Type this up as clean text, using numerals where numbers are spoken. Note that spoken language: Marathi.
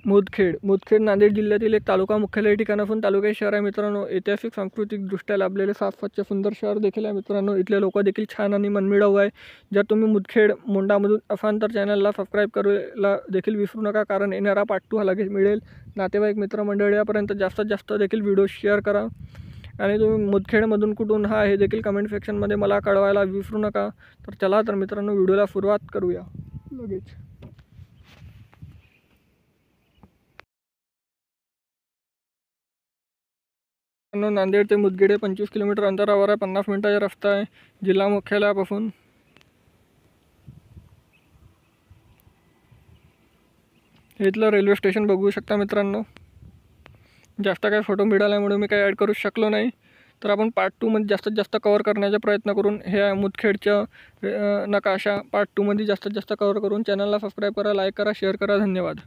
मुदखेड नांदेड जिल्ह्यातील एक तालुका मुख्यालय ठिकाण असून तालुका शहर आहे मित्रांनो. ऐतिहासिक सांस्कृतिक दृष्ट्या लाभलेले साफ स्वच्छ सुंदर शहर देखील आहे मित्रांनो. इथले लोक देखील छान आणि मनमिळाऊ आहे. जर तुम्ही मुदखेड मोंडामधून असाल तर चॅनलला सबस्क्राईब करायला देखील विसरू नका, कारण येणारा पार्ट 2 हा लगेच मिळेल. नातेवाईक मित्रमंडळीपर्यंत जास्तीत जास्त देखील व्हिडिओ शेअर करा. आणि तुम्ही मुदखेडमधून कुठून हा हे देखील कमेंट सेक्शनमध्ये मला कळवायला विसरू नका. तर चला तर मित्रांनो, व्हिडिओला सुरुवात करूया लगेच. नांदेड ते मुदखेड 25 किलोमीटर अंतरावर आहे. 50 मिनिटाचा रस्ता आहे जिल्हा मुख्यालयापासून. इथलं रेल्वे स्टेशन बघू शकता मित्रांनो. जास्त काही फोटो मिळाल्यामुळे मी काही ॲड करू शकलो नाही. तर आपण पार्ट 2 मध्ये जास्तीत जास्त कव्हर करण्याचा प्रयत्न करून हे मुदखेडचं नकाशा पार्ट 2 मध्ये जास्तीत जास्त कव्हर करून. चॅनलला सबस्क्राईब करा, लाईक करा, शेअर करा. धन्यवाद.